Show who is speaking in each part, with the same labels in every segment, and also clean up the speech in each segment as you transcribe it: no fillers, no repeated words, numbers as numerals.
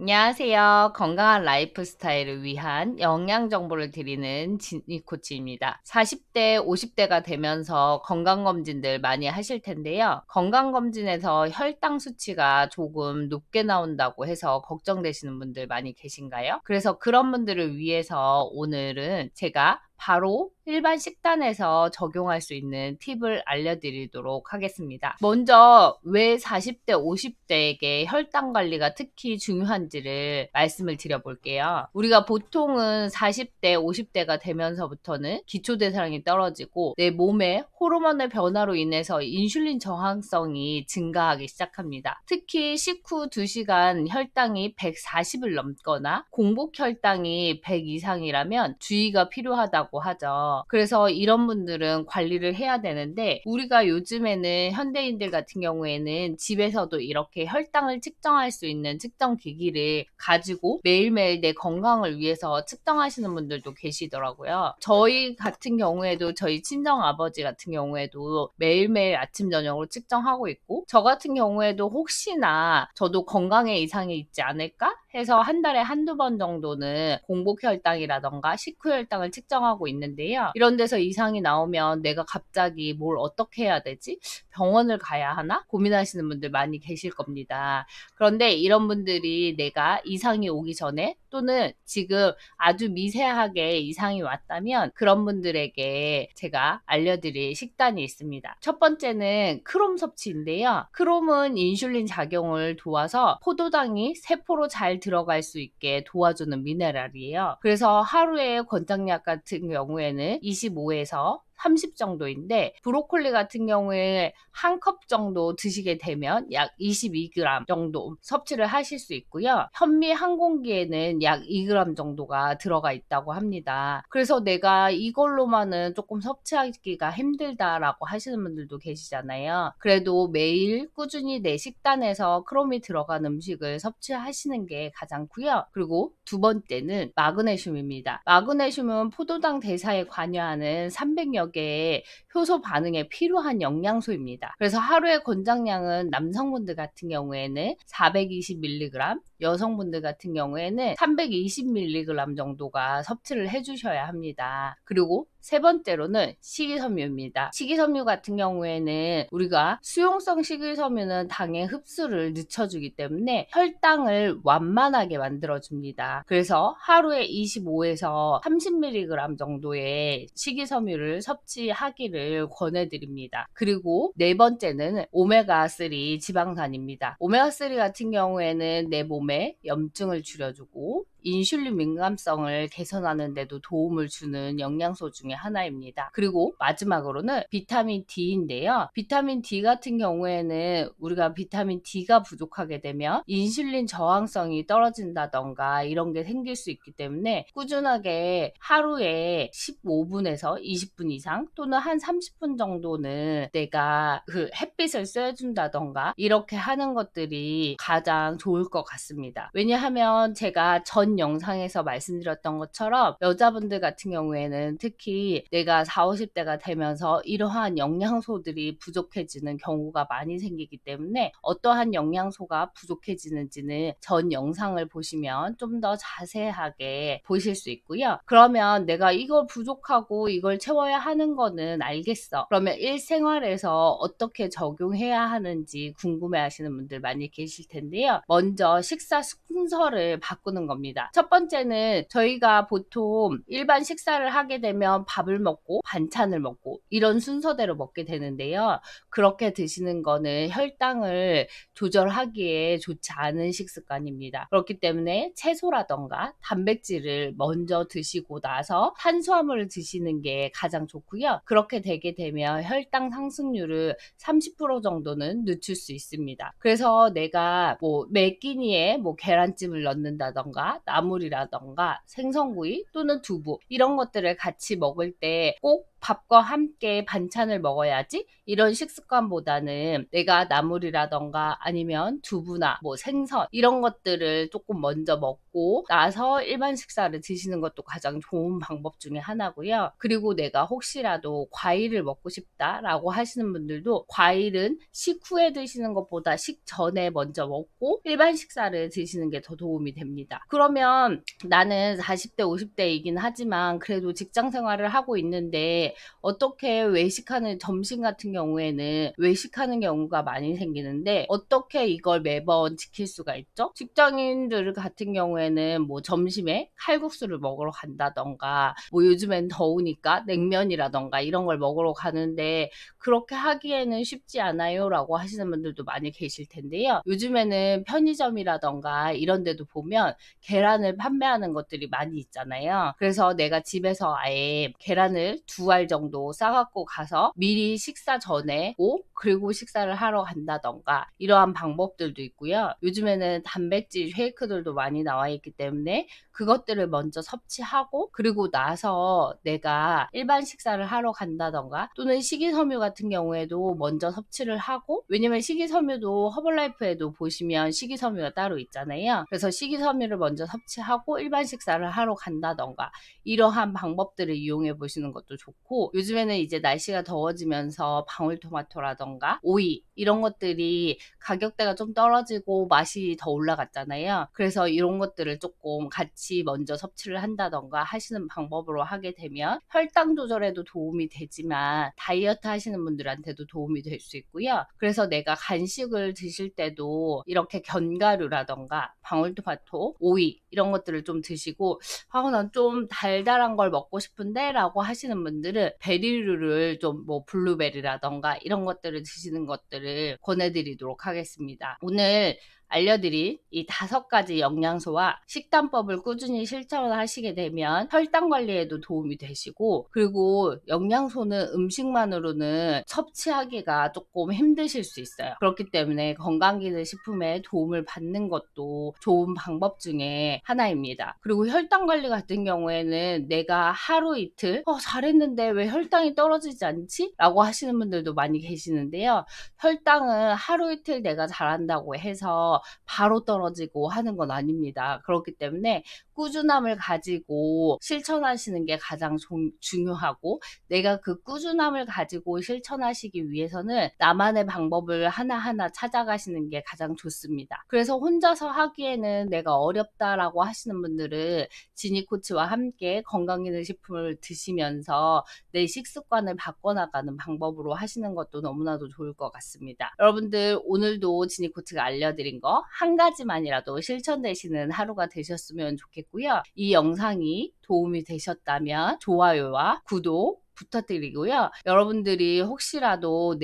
Speaker 1: 안녕하세요. 건강한 라이프 스타일을 위한 영양 정보를 드리는 진이 코치입니다. 40대, 50대가 되면서 건강검진들 많이 하실 텐데요. 건강검진에서 혈당 수치가 조금 높게 나온다고 해서 걱정되시는 분들 많이 계신가요? 그래서 그런 분들을 위해서 오늘은 제가 바로 일반 식단에서 적용할 수 있는 팁을 알려드리도록 하겠습니다. 먼저 왜 40대, 50대에게 혈당 관리가 특히 중요한지를 말씀을 드려볼게요. 우리가 보통은 40대, 50대가 되면서부터는 기초대사량이 떨어지고 내 몸의 호르몬의 변화로 인해서 인슐린 저항성이 증가하기 시작합니다. 특히 식후 2시간 혈당이 140을 넘거나 공복 혈당이 100 이상이라면 주의가 필요하다고 하죠. 그래서 이런 분들은 관리를 해야 되는데 우리가 요즘에는 현대인들 같은 경우에는 집에서도 이렇게 혈당을 측정할 수 있는 측정 기기를 가지고 매일매일 내 건강을 위해서 측정하시는 분들도 계시더라고요. 저희 같은 경우에도 저희 친정 아버지 같은 경우에도 매일매일 아침 저녁으로 측정하고 있고 저 같은 경우에도 혹시나 저도 건강에 이상이 있지 않을까 해서 한 달에 한두 번 정도는 공복 혈당이라던가 식후 혈당을 측정하고 있는데요. 이런 데서 이상이 나오면 내가 갑자기 뭘 어떻게 해야 되지? 병원을 가야 하나? 고민하시는 분들 많이 계실 겁니다. 그런데 이런 분들이 내가 이상이 오기 전에 또는 지금 아주 미세하게 이상이 왔다면 그런 분들에게 제가 알려드릴 식단이 있습니다. 첫 번째는 크롬 섭취인데요. 크롬은 인슐린 작용을 도와서 포도당이 세포로 잘 들어갈 수 있게 도와주는 미네랄이에요. 그래서 하루에 권장약 같은 경우에는 25에서 30 정도인데 브로콜리 같은 경우에 한 컵 정도 드시게 되면 약 22g 정도 섭취를 하실 수 있고요. 현미 한 공기에는 약 2g 정도가 들어가 있다고 합니다. 그래서 내가 이걸로만은 조금 섭취하기가 힘들다라고 하시는 분들도 계시잖아요. 그래도 매일 꾸준히 내 식단에서 크롬이 들어간 음식을 섭취하시는 게 가장 좋고요. 그리고 두 번째는 마그네슘입니다. 마그네슘은 포도당 대사에 관여하는 300여 개의 효소 반응에 필요한 영양소입니다. 그래서 하루의 권장량은 남성분들 같은 경우에는 420mg, 여성분들 같은 경우에는 320mg 정도가 섭취를 해주셔야 합니다. 그리고 세 번째로는 식이섬유입니다. 식이섬유 같은 경우에는 우리가 수용성 식이섬유는 당의 흡수를 늦춰주기 때문에 혈당을 완만하게 만들어줍니다. 그래서 하루에 25에서 30mg 정도의 식이섬유를 섭취하기를 권해드립니다. 그리고 네 번째는 오메가3 지방산입니다. 오메가3 같은 경우에는 내 몸에 염증을 줄여주고 인슐린 민감성을 개선하는 데도 도움을 주는 영양소 중에 하나입니다. 그리고 마지막으로는 비타민 D인데요. 비타민 D 같은 경우에는 우리가 비타민 D가 부족하게 되면 인슐린 저항성이 떨어진다던가 이런 게 생길 수 있기 때문에 꾸준하게 하루에 15분에서 20분 이상 또는 한 30분 정도는 내가 그 햇빛을 쐬준다던가 이렇게 하는 것들이 가장 좋을 것 같습니다. 왜냐하면 제가 전 영상에서 말씀드렸던 것처럼 여자분들 같은 경우에는 특히 내가 40, 50대가 되면서 이러한 영양소들이 부족해지는 경우가 많이 생기기 때문에 어떠한 영양소가 부족해지는지는 전 영상을 보시면 좀 더 자세하게 보실 수 있고요. 그러면 내가 이걸 부족하고 이걸 채워야 하는 거는 알겠어. 그러면 일생활에서 어떻게 적용해야 하는지 궁금해 하시는 분들 많이 계실 텐데요. 먼저 식사 순서를 바꾸는 겁니다. 첫 번째는 저희가 보통 일반 식사를 하게 되면 밥을 먹고 반찬을 먹고 이런 순서대로 먹게 되는데요. 그렇게 드시는 거는 혈당을 조절하기에 좋지 않은 식습관입니다. 그렇기 때문에 채소라던가 단백질을 먼저 드시고 나서 탄수화물을 드시는 게 가장 좋고요. 그렇게 되게 되면 혈당 상승률을 30% 정도는 늦출 수 있습니다. 그래서 내가 매 끼니에 계란찜을 넣는다던가 나물이라던가 생선구이 또는 두부 이런 것들을 같이 먹을 때 꼭 밥과 함께 반찬을 먹어야지 이런 식습관보다는 내가 나물이라던가 아니면 두부나 뭐 생선 이런 것들을 조금 먼저 먹고 나서 일반 식사를 드시는 것도 가장 좋은 방법 중에 하나고요. 그리고 내가 혹시라도 과일을 먹고 싶다라고 하시는 분들도 과일은 식후에 드시는 것보다 식전에 먼저 먹고 일반 식사를 드시는 게 더 도움이 됩니다. 그러면 나는 40대, 50대이긴 하지만 그래도 직장 생활을 하고 있는데 어떻게 외식하는 점심 같은 경우에는 외식하는 경우가 많이 생기는데 어떻게 이걸 매번 지킬 수가 있죠? 직장인들 같은 경우에는 뭐 점심에 칼국수를 먹으러 간다던가 뭐 요즘엔 더우니까 냉면이라던가 이런 걸 먹으러 가는데 그렇게 하기에는 쉽지 않아요 라고 하시는 분들도 많이 계실 텐데요. 요즘에는 편의점이라던가 이런 데도 보면 계란을 판매하는 것들이 많이 있잖아요. 그래서 내가 집에서 아예 계란을 2알 정도 싸갖고 가서 미리 식사 전에 그리고 식사를 하러 간다던가 이러한 방법들도 있고요. 요즘에는 단백질 쉐이크들도 많이 나와 있기 때문에 그것들을 먼저 섭취하고 그리고 나서 내가 일반 식사를 하러 간다던가 또는 식이섬유 같은 경우에도 먼저 섭취를 하고 왜냐면 식이섬유도 허벌라이프에도 보시면 식이섬유가 따로 있잖아요. 그래서 식이섬유를 먼저 섭취하고 일반 식사를 하러 간다던가 이러한 방법들을 이용해 보시는 것도 좋고 요즘에는 이제 날씨가 더워지면서 방울토마토라던가 오이 이런 것들이 가격대가 좀 떨어지고 맛이 더 올라갔잖아요. 그래서 이런 것들을 조금 같이 먼저 섭취를 한다던가 하시는 방법으로 하게 되면 혈당 조절에도 도움이 되지만 다이어트 하시는 분들한테도 도움이 될 수 있고요. 그래서 내가 간식을 드실 때도 이렇게 견과류라던가 방울토마토, 오이 이런 것들을 좀 드시고 난 좀 달달한 걸 먹고 싶은데 라고 하시는 분들은 베리류를 좀 뭐 블루베리라던가 이런 것들을 드시는 것들을 권해드리도록 하겠습니다. 오늘 알려드린 이 5가지 영양소와 식단법을 꾸준히 실천하시게 되면 혈당 관리에도 도움이 되시고 그리고 영양소는 음식만으로는 섭취하기가 조금 힘드실 수 있어요. 그렇기 때문에 건강기능식품에 도움을 받는 것도 좋은 방법 중에 하나입니다. 그리고 혈당 관리 같은 경우에는 내가 하루 이틀 잘했는데 왜 혈당이 떨어지지 않지? 라고 하시는 분들도 많이 계시는데요. 혈당은 하루 이틀 내가 잘한다고 해서 바로 떨어지고 하는 건 아닙니다. 그렇기 때문에 꾸준함을 가지고 실천하시는 게 가장 중요하고 내가 그 꾸준함을 가지고 실천하시기 위해서는 나만의 방법을 하나하나 찾아가시는 게 가장 좋습니다. 그래서 혼자서 하기에는 내가 어렵다라고 하시는 분들은 지니코치와 함께 건강기능식품을 드시면서 내 식습관을 바꿔나가는 방법으로 하시는 것도 너무나도 좋을 것 같습니다. 여러분들 오늘도 지니코치가 알려드린 거 한 가지만이라도 실천되시는 하루가 되셨으면 좋겠고요. 이 영상이 도움이 되셨다면 좋아요와 구독 부탁드리고요. 여러분들이 혹시라도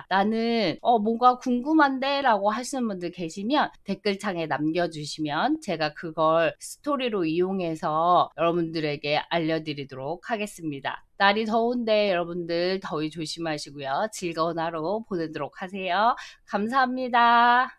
Speaker 1: 나는 뭔가 궁금한데 라고 하시는 분들 계시면 댓글창에 남겨주시면 제가 그걸 스토리로 이용해서 여러분들에게 알려드리도록 하겠습니다. 날이 더운데 여러분들 더위 조심하시고요. 즐거운 하루 보내도록 하세요. 감사합니다.